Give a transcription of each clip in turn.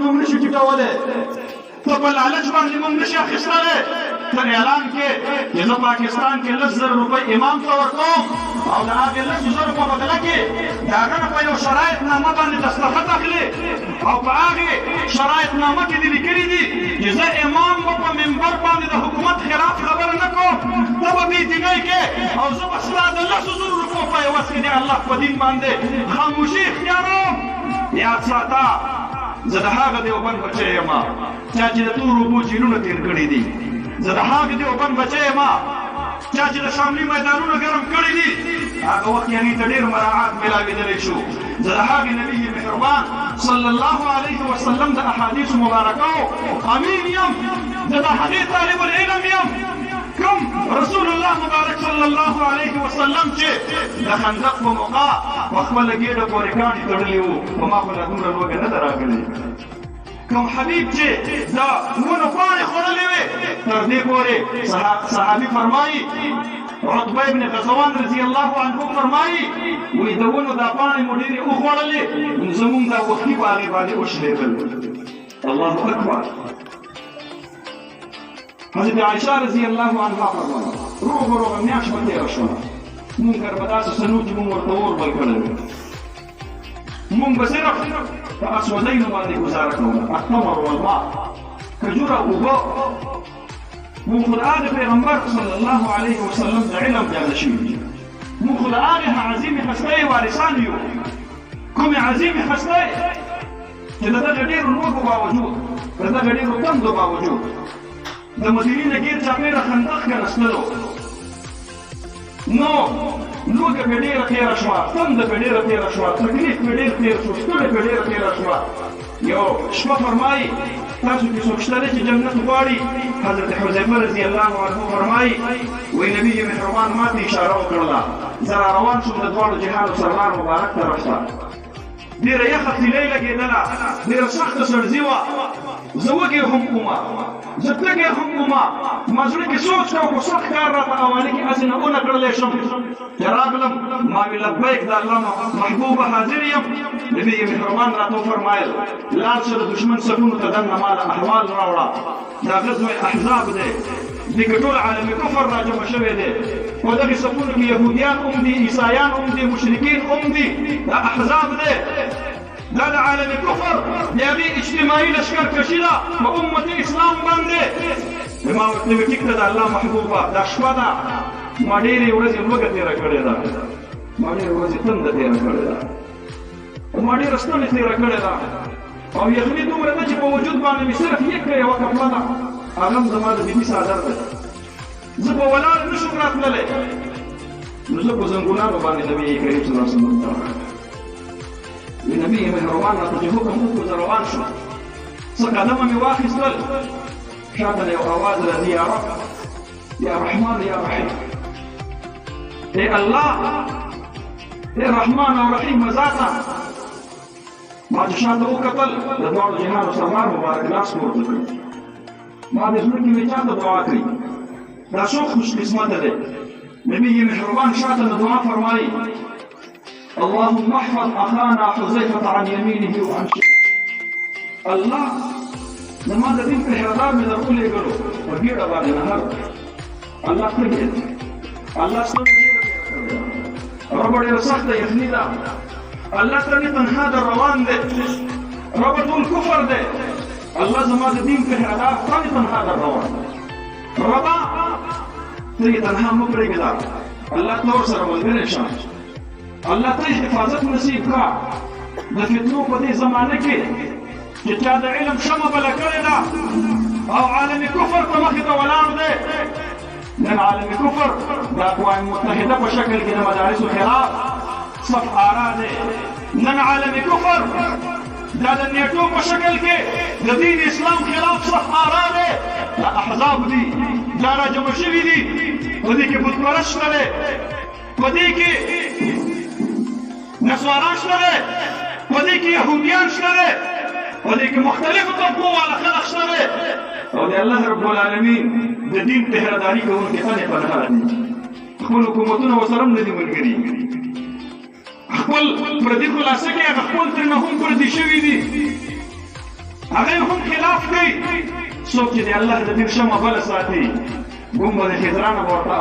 موږ نشو ټیټولی، ته په لالچ باندې موږ نشي اخیستلی. ته اعلان کې چې زه پاکستان کې 10,000 روپۍ امام ته ورکوم او د هغې 10,000 په بدله کې د هغه نه په یو شرایط نامه باندې دستخط اخلي او په هغې شرایط نامه کې دې لیکلي دي چې زه امام به په منبر باندې د حکومت خلاف خبره نه کوم، ته به بېدینۍ کې او زه به ستا د 10,000 روپو په عوض کې د الله په دین باندې خاموشي اختیاروم. یاد ساته زه د هغه دیوبند بچی یم چا چې د تورو اوبو جیلونه تېر کړي دي، زه د هغه دیوبند بچی یم چا چې د شاملي میدانونه ګرم کړي دي، هغه وخت یعنې ته ډېر مراعات میلاوېدلی شو. زه د هغې نبي مهربان صلی الله علیه وسلم د احادیثو مبارکو امین یم، زه د هغې طالب العلم یم کوم رسول الله مبارک صلی الله علیه وسلم چې د خندق په موقع په خپله ګېډه پورې کاڼي تړلي وو، په ما خو لا دومره لوږه نه ده راغلې. کوم حبیب چې د ونو پاڼې خوړلې وې تر دې پورې صحابي فرمایي عتبه ابن غزوان رضی الله عنه فرمایي وایي د ونو دا پاڼې مو ډېرې وخوړلې زمونږ دا وختي په هغې باندې وشلېدل. الله اکبر. حضرت عائشہ رضی الله عنها فرمایي روغه روغه میاشت به تېره شوه، مونږ کار به داسې څه نه وو چې مونږ ورته اور بل کړی وو، مونږ به صرف په اسودیو باندې ګزاره کوله، التمر والماء، کجوره اوبه. مونږ خو د هغې پیغمبر صلی الله علیه وسلم د علم پیاده شوي دي، مونږ خو د هغې عظیمې هستۍ وارثان یو، کومې عظیمې هستۍ چې د دغه ډېرو لوږو باوجود، د دغه ډېرو تندو باوجود د مدینې نه ګیر چاپېره خندق کنستلو، نو لوږه پرې ډېره تېره شوه، تنده پرې ډېره تېره شوه، تکلیف پرې ډېر تېر شو، ستړې پرې ډېره تېره شوه. یو شپه فرمایي تاسو کې څوک شته دی چې جنت غواړي؟ حضرت حذیفه رضی الله عنه فرمایي وایي نبي مهربان ما ته اشاره وکړله، زه را روان شوم د دواړو جهانو سردار مبارک طرف ته، ډېره یخه تیلۍ لګېدله، ډېره سخته سړزي وه، زه وږی هم ومه، زه تږی هم ومه، ما زړه کې سوچ کوه خو سخت کار راته حوالې کې هسې نه ونه کړلی شم چې راغلم ما وی لبیک د الله محبوبه حاضر یم. نبي مهربان راته وفرمایل لاړ شه د دښمن صفونو ته دننه ما له احوال راوړه، دا غزوه احزاب دی، دې کې ټول عالم کفر را جمع شوی دی، په دغې صفونو کې یهودیان هم دي، عیسایان هم دي، مشرکین هم دي، دا احزاب دی، دا د عالم کفر د هغې اجتماعي لښکرکشي ده په امت اسلام باندې. ما ورته ویې ټیک ده د الله محبوبه دا شپه ده ما ډېرې ورځې لوږه تېره کړې ده، ما ډېرې ورځې تنده تېره کړې ده، ما ډېره ستړې تېره کړې ده او یخني دومره ده چې په وجود باندې مې صرف یوه کپړه ده، هغه هم زما د بیبي څادر دی، زه په ولاړ نه شم راتللی، نو زه په زنګونانو باندې نبي کریم صلی الله علیه وسلم ته نبي مهربان راته چې حکم وکړو زه روان شوم، څه قدمه مې واخیستل، شاته یو اواز راځي یا رب یا رحمان یا رحیم، ای الله ای رحمان او رحیم ذاته. ما چې شاته وکتل د دواړو جهانو سردار مبارک لاس پورته کړ، ما د زړه کې مې چاته دعا کړي، دا څوک خوش قسمته دی. نبي مهربان شاته د دعا فرمایي اللهم احفظ اخانا حذیفة عن یمینه وعن شماله. الله زما د دین پهردار مې در ولېږلو په ګېډه باندې نهر، الله تږی دی، الله ستړی ډېره تېره کړې ده، ربه ډېره سخته یخني ده، الله تنې تنها در روان دی، ربه ټول کفر دی، الله زما د دین پهردار تنې تنها در روان دی، ربه ته یې تنها مه پرېږده، الله ته ورسره ملګری شه، الله ته حفاظت نصیب کا د فتنو په دې زمانه کې چې چا د علم شمه بله کړې ده او عالم کفر په مخې ته ولاړ دی. نن عالم کفر د اقوام متحده په شکل کې د مدارسو خلاف صف آرا دی، نن عالم کفر دا د نیټو په شکل کې د دین اسلام خلاف صف آرا دی، دا احزاب دي، دا را جمع شوي دي، په دې کې بت پرست شته دی، په دې کې نصارا شته دی، په دې کې یهودیان شته دی، په دې کې مختلفو طبقو والا خلق شته دی او د الله رب العالمین د دین پهرداري کوونکي تنې پنهاره دي، خپل حکومتونه ورسره هم نه دي ملګري، خپل پردي خلاصه کې هغه خپل ترې نه هم پردي شوي دي، هغه هم خلاف کوي څوک چې د الله د دین شمه بل ساتي ګنبد خضرا نه ورته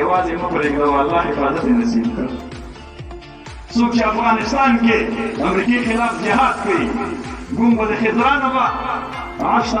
یوازې مو پرېږدو الله حفاظت نصیب کړ څوک چې افغانستان کې امریکای خلاف جهاد کوي ګنبد خضرا نه با عرش ته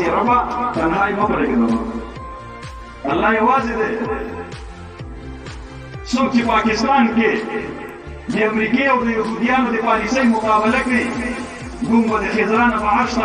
یې ربا تنهایی مو پرېږدو الله یوازې دی څوک چې پاکستان کې د امریکای او د یهودیانو د پالیسۍ مقابله کوي ګنبد خضرا نه به عرش ته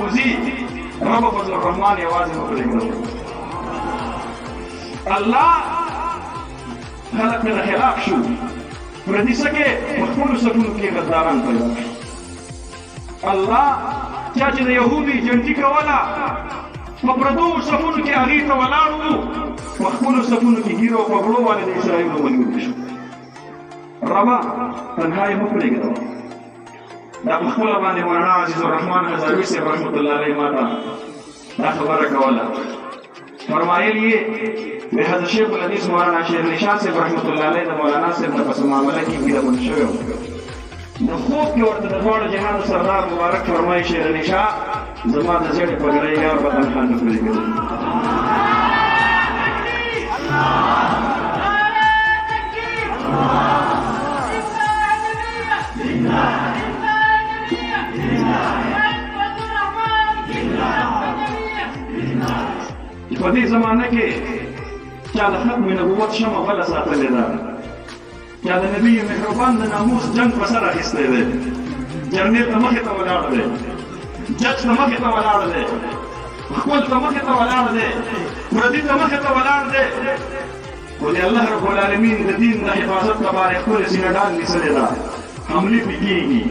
وځي رب فضل الرحمن یوازې مو پرېږدو الله خلق نه خلاف شو پردي سکه په خپلو صفونو کې غداران پیدا شو الله چا چې د یهودي جنګي کوله په پردو صفونو کې هغې ته ولاړ وو په خپلو صفونو کې ګیرو او پګړو باندې د اسرائیلو ونیول شو ربا تنهایی مو پرېږدو دا په خپله باندې مولانا عزیز الرحمن غزاوي صاحب رحمت الله علیه ما ته دا خبره کوله فرمایل یې د حضرت شیخ الحدیث مولانا شیر علی شاه صاحب رحمت الله علیه د مولانا صاحب نه پس معامله کې ګیرمون شوی و د خوب کې ورته د دواړو جهانو سردار مبارک فرمایي شیر علی شاه زما د زیړې پګړۍ یار به تنها نه پرېږدي په دې زمانه کې چا د ختم نبوت شمه بله ساتلې ده چا د نبي مهربان د ناموس جنګ په سر اخیستی دی جرنیل ته مخې ته ولاړ دی جج ته مخې ته ولاړ دی خپل ته مخې ته ولاړ دی پردي ته مخې ته ولاړ دی خو د الله رب العالمین د دین د حفاظت لپاره خپلې سینه ډال نیسلې ده حملې پې کېږي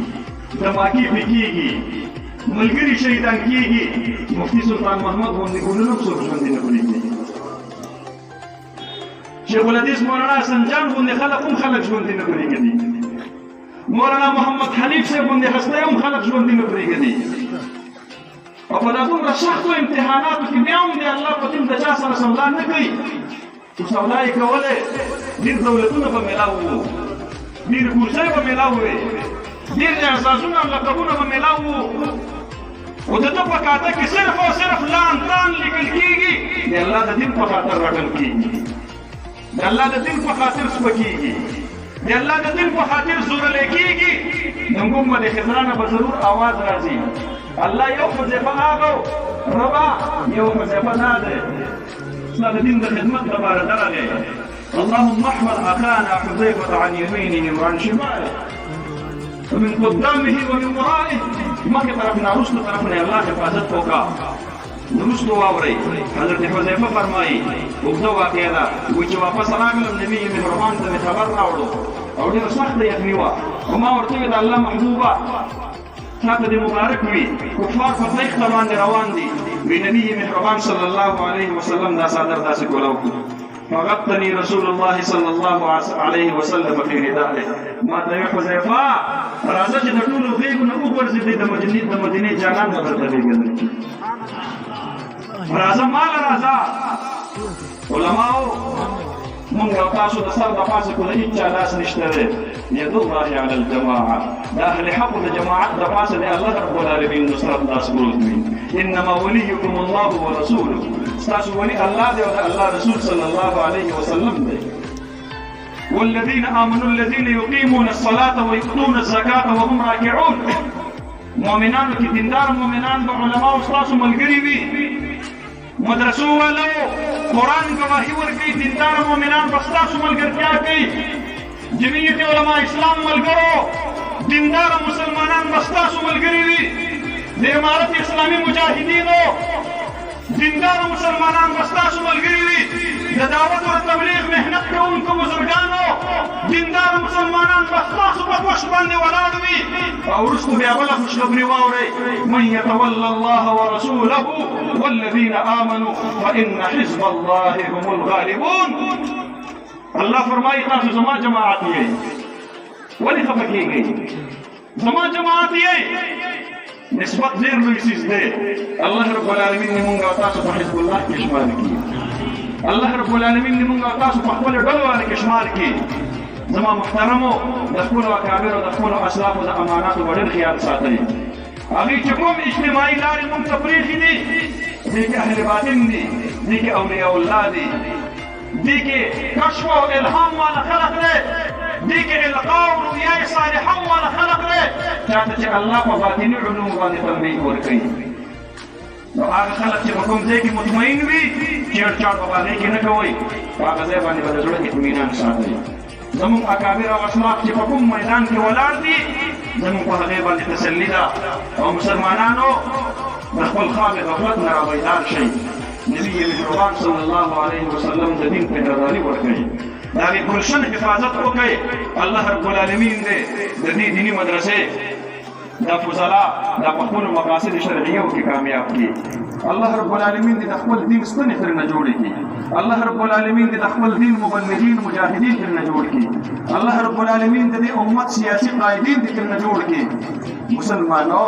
دماکي پې کېږي ملګري شهیدان کېږي مفتي سلطان محمد غوندې ګلونه څوک ژوندي نه پرېږدي شیخ الحدیث مولانا حسن جان غوندې خلک هم خلک ژوندي نه پرېږدي مولانا محمد حنیف صاحب غوندې هستی هم خلک ژوندي نه پرېږدي او په دا دومره سختو امتحاناتو کې بیا هم د الله په دین د چا سره سودا نه کوي خو سودا یې کولی ډېر دولتونه به میلاو وو ډېر کورسۍ به میلاو وې ډېر اعزازونه او لقبونه به میلاو وو خو د ده په کاته کې صرف او صرف لان تان لیکل کېږي د الله د دین په خاطر رټل کېږي د الله د دین په خاطر سپکېږي د الله د دین په خاطر زورلی کېږي د ګنبد خضرا نه به ضرور آواز راځي الله یو وظیفه هغه ربا یو وظیفه دا دی ستا د دین د خدمت لپاره درغلی اللهم احفظ اخانا حذيفه عن يمينه وعن شماله ومن قدامه ومن ورائه مخي طرفنا رسل طرفنا الله حفاظت وکا رسل واوري حضرت حذیفه فرمایي وګړو واقعا دا چې واپس راغلم نبی مهربان ته خبر راوړو او ډېر سخت یخني وه او ما ورته ویل الله محبوبه تاته دې مبارک وي کفار په تیښته باندې روان دي وی نبی مهربان صلی الله علیه وسلم دا صادر داسې کولاو فغطني رسول الله صلى الله عليه وسلم في ردائه ما ته حذیفه راځه چې د ټولو غیږو نه وګرځېدې د مدینې جانان به درته بېږدي راځه ماله راځه علماو مونږ او تاسو د سر د پاسه کو د هېچا لاس نشته دی ید الله علی الجماعه د اهل حق د جماعت د پاسه د الله رب العالمین نصرت لاس پروت وي انما وليكم الله ورسوله ستاسو ولي الله دی او د الله رسول صلی الله علیه وسلم دی والذین آمنوا الذین یقیمون الصلاة ویؤتون الزکاة وهم راکعون مؤمنانو کې دیندار مؤمنان به علماو ستاسو ملګري وي مدرسو والو قرآن گواهی ورکوي دیندار مؤمنان به ستاسو ملګرتیا کوي جمعیت علماء اسلام ملګرو دیندار مسلمانان به ستاسو ملګري وي د امارت اسلامي مجاهدینو دیندار مسلمانان به ستاسو ملګري وي د دعوت او تبلیغ محنت کوونکو بزرګانو دیندار مسلمانان به ستاسو په پشت باندې ولاړ وي او وروسته بیا بله خوشخبري واورئ من يتولى الله ورسوله والذين آمنوا فإن حزب الله هم الغالبون الله فرمایي تاسو زما جماعت یې ولې خفه کېږئ زما جماعت یې نسبت ډېر لوی څیز دی الله رب العالمین دې مونږ او تاسو په حزب الله کې شمار کړي الله رب العالمین دې مونږ او تاسو په خپلو ډلو باندې کې شمار کړي زما محترمو د خپلو اکابرو د خپلو اسلافو د اماناتو به ډېر خیال ساتئ هغه چې کوم اجتماعي لارې موږ ته پرېښي دي دې کې اهل باطن دي، دې کې اولیاء الله دي، دې کې کشف او الهام والا خلق دی، دې کې القاء او رؤیا صالحه والا خلق دی، چاته چې الله په باطني علوم باندې تنبیه ورکوي. نو هغه خلک چې په کوم ځای کې مطمئن وي چیړچاړ په باندې کې نه کوئ، په هغه ځای باندې به د زړه اطمینان ساتئ. زموږ اکابر او اشراف چې په کوم میدان کې ولاړ دي زموږ په هغې باندې تسلي ده. او مسلمانانو د خپل خواب غفلت نه رابیدار شئ. نبي مهربان صلی الله علیه وسلم د دین پهرداري ورکوي، د هغې ګلشن حفاظت وکړئ. الله رب العالمین دی د دې دیني مدرسې دا فضلا دا په خپلو مقاصد شرعیو کې کامیاب کړي. الله رب العالمین دې د خپل دین ستنې ترې جوړې کړي. الله رب العالمین دې د خپل دین مبلغین مجاهدین ترې جوړ کړي. الله رب العالمین دې امت سیاسی قائدین ترې جوړ کړي. مسلمانوں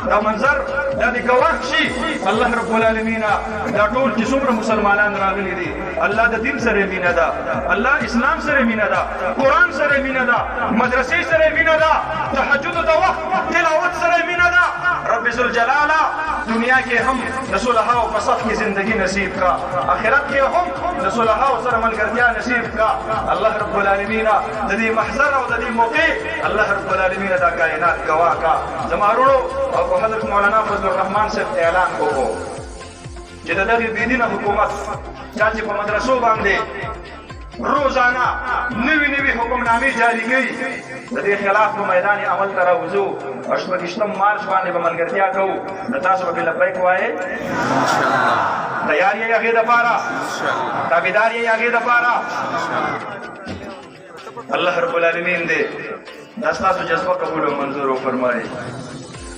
دا منظر دا دی گواہ شي الله رب العالمین دا ټول چې څومره مسلمانان راغلي دي الله د دین سره مینه ده, الله اسلام سره مینه ده, قرآن سره مینه ده, مدرسې سره مینه ده, تهجد د وخت تلاوت سره مینه ده. رب ذوالجلال دنیا کې هم د صلحاو په صف کې زندگی نصیب کا, آخرت کې هم د صلحاو سره ملګرتیا نصیب کا. الله رب العالمین د دې محضر او د دې موقع الله رب العالمین دا کائنات گواه کا. زمارو او حضرت مولانا فضل الرحمن سے اعلان کو چې د دغه بيدینه حکومت چې په مدرسو باندې روزانه نوی حکمنامې جاری کړي د دې خلاف په میدان عمل ته راوځو. اشپږشتم مارچ باندې به ملګرتیا کوو. د تاسو به لبیک وایي انشاءالله. تیار یې هغې دپاره, تابعدار یې هغې دپاره. الله رب العالمین دې دا ستاسو جذبه قبول او منظور وفرمایي.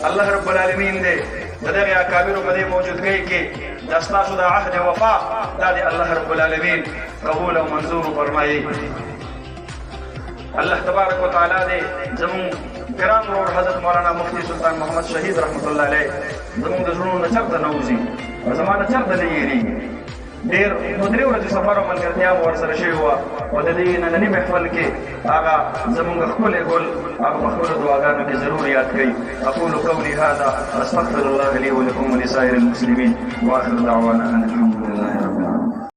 الله رب العالمین دې د دغه اکابرو په دې موجودګۍ کې د ستاسو د عهد وفا دا دې الله رب العالمین قبول او منظور فرمایي. الله تبارک وتعالى دې زموږ ګران ورور حضرت مولانا مفتی سلطان محمد شهید رحمت الله علیه زموږ د زړونو نه چرته نه وځي او زما نه چرته نه هېرېږي. ډېر نو 3 ورځې سفر او ملګرتیا مو ورسره شوې وه او د دې ننني محفل کې هغه زموږ ښکلی ګل هغه په خپلو دعاګانو کې ضرور یاد کړئ. اقول قولي هذا استغفر الله لي ولكم ولسائر المسلمين واخر دعوانا ان الحمد لله.